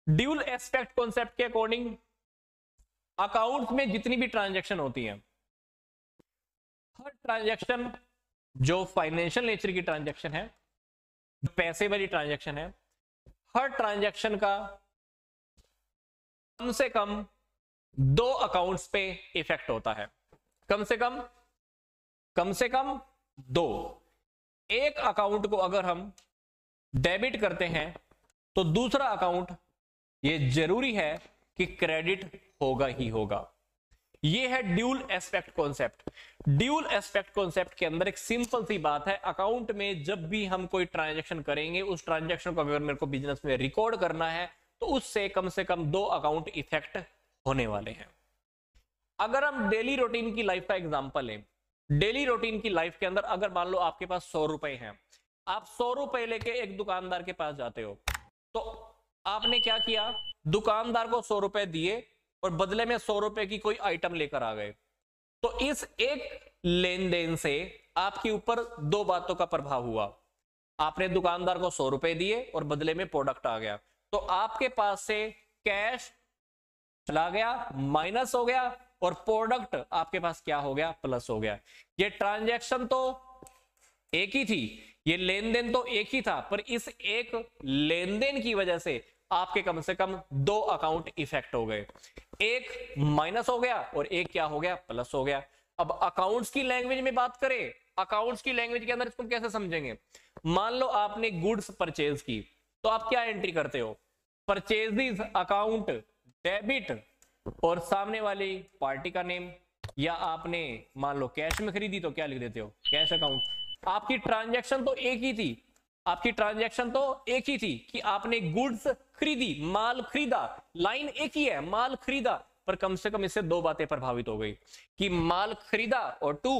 Dual aspect concept के according account में जितनी भी ट्रांजैक्शन होती हैं, हर ट्रांजैक्शन जो फाइनेंशियल नेचर की ट्रांजैक्शन है, जो पैसे वाली ट्रांजैक्शन है, हर ट्रांजैक्शन का कम से कम 2 अकाउंट्स पे इफेक्ट होता है। कम से कम 2। एक अकाउंट को अगर हम डेबिट करते हैं तो दूसरा अकाउंट ये जरूरी है कि क्रेडिट होगा ही होगा। ये है dual aspect concept. Dual aspect concept के अंदर एक सिंपल सी बात है, अकाउंट में जब भी हम कोई ट्रांजैक्शन करेंगे, उस ट्रांजैक्शन को अगर मेरे को बिजनेस में रिकॉर्ड करना है तो उससे से कम 2 अकाउंट इफेक्ट होने वाले हैं। अगर हम डेली रूटीन की लाइफ का एग्जांपल लें, डेली रूटीन की लाइफ के अंदर अगर मान लो आपके पास 100 रुपए हैं, आप 100 रुपए लेके एक दुकानदार के पास जाते हो, तो आपने क्या किया, दुकानदार को 100 रुपए दिए और बदले में 100 रुपए की कोई आइटम लेकर आ गए। तो इस एक लेन देन से आपके ऊपर 2 बातों का प्रभाव हुआ। आपने दुकानदार को 100 रुपए दिए और बदले में प्रोडक्ट आ गया, तो आपके पास से कैश चला गया, माइनस हो गया, और प्रोडक्ट आपके पास क्या हो गया, प्लस हो गया। ये ट्रांजैक्शन तो एक ही थी, ये लेन देन तो एक ही था, पर इस एक लेन देन की वजह से आपके कम से कम 2 अकाउंट इफेक्ट हो गए। एक माइनस हो गया और एक क्या हो गया, प्लस हो गया। अब अकाउंट्स की लैंग्वेज में बात करें, अकाउंट्स की लैंग्वेज के अंदर इसको कैसे समझेंगे। मान लो आपने गुड्स परचेज की, तो आप क्या एंट्री करते हो, परचेजिज अकाउंट डेबिट और सामने वाली पार्टी का नेम, या आपने मान लो कैश में खरीदी तो क्या लिख देते हो, कैश अकाउंट। आपकी ट्रांजैक्शन तो एक ही थी, आपकी ट्रांजैक्शन तो एक ही थी कि आपने गुड्स खरीदी, माल खरीदा, लाइन एक ही है, माल खरीदा, पर कम से कम इससे 2 बातें प्रभावित हो गई कि माल खरीदा और 2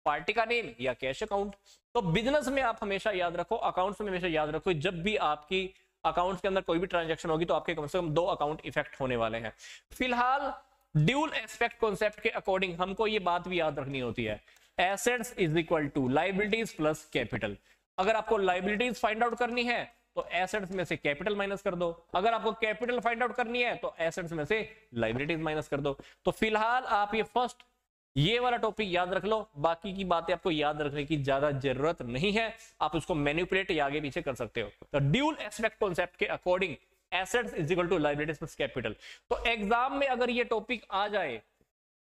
पार्टी का नेम या कैश अकाउंट। तो बिजनेस में आप हमेशा याद रखो, अकाउंट्स में हमेशा याद रखो, जब भी आपकी अकाउंट्स के अंदर कोई भी ट्रांजैक्शन होगी तो आपके कम से कम 2 अकाउंट इफेक्ट होने वाले हैं। फिलहाल ड्यूल एस्पेक्ट कॉन्सेप्ट के अकॉर्डिंग हमको ये बात भी याद रखनी होती है, assets is equal to liabilities plus capital. अगर आपको लायबिलिटीज फाइंड आउट करनी है तो एसेट्स में से कैपिटल माइनस कर दो, अगर आपको कैपिटल फाइंड आउट करनी है तो एसेट्स में से लायबिलिटीज माइनस कर दो। तो फिलहाल आप ये फर्स्ट ये वाला टॉपिक याद रख लो, बाकी की बातें आपको याद रखने की ज्यादा जरूरत नहीं है, आप उसको मैनिपुलेट या आगे पीछे कर सकते हो। तो ड्यूल एस्पेक्ट कॉन्सेप्ट के according assets is equal to liabilities plus capital. तो एग्जाम में अगर ये टॉपिक आ जाए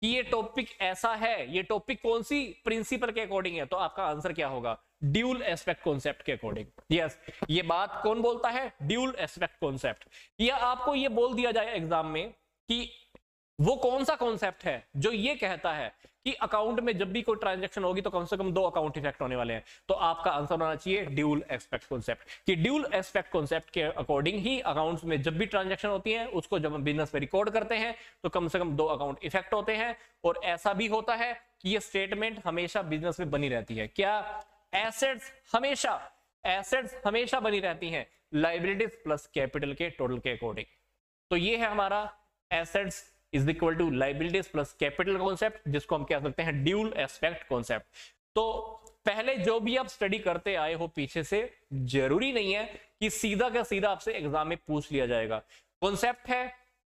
कि ये टॉपिक ऐसा है, ये टॉपिक कौन सी प्रिंसिपल के अकॉर्डिंग है, तो आपका आंसर क्या होगा, ड्यूल एस्पेक्ट कॉन्सेप्ट के अकॉर्डिंग। यस, ये बात कौन बोलता है, ड्यूल एस्पेक्ट कॉन्सेप्ट। या आपको ये बोल दिया जाए एग्जाम में कि वो कौन सा कॉन्सेप्ट है जो ये कहता है कि अकाउंट में जब भी कोई ट्रांजैक्शन होगी तो कम से कम 2 अकाउंट इफेक्ट होने वाले हैं, तो आपका आंसर होना चाहिए ड्यूल एस्पेक्ट कॉन्सेप्ट। कि ड्यूल एस्पेक्ट कॉन्सेप्ट के अकॉर्डिंग ही अकाउंट्स में जब भी ट्रांजैक्शन होती है उसको जब हम बिजनेस में रिकॉर्ड करते हैं तो कम से कम 2 अकाउंट इफेक्ट होते हैं। और ऐसा भी होता है कि ये स्टेटमेंट हमेशा बिजनेस में बनी रहती है, क्या, एसेट्स हमेशा बनी रहती हैं लायबिलिटीज प्लस कैपिटल के टोटल के अकॉर्डिंग। तो ये है हमारा assets is equal to liabilities plus capital concept, जिसको हम कह सकते हैं ड्यूल एस्पेक्ट कॉन्सेप्ट। तो पहले जो भी आप स्टडी करते आए हो पीछे से, जरूरी नहीं है कि सीधा का सीधा आपसे एग्जाम में पूछ लिया जाएगा। कॉन्सेप्ट है,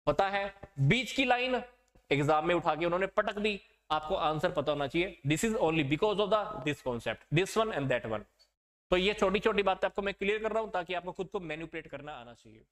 पता है, बीच की लाइन एग्जाम में उठा के उन्होंने पटक दी, आपको आंसर पता होना चाहिए, this is only because of the this concept, this one and that one. तो ये छोटी छोटी बातें आपको मैं क्लियर कर रहा हूं ताकि आपको खुद को मैनिपुलेट करना आना चाहिए।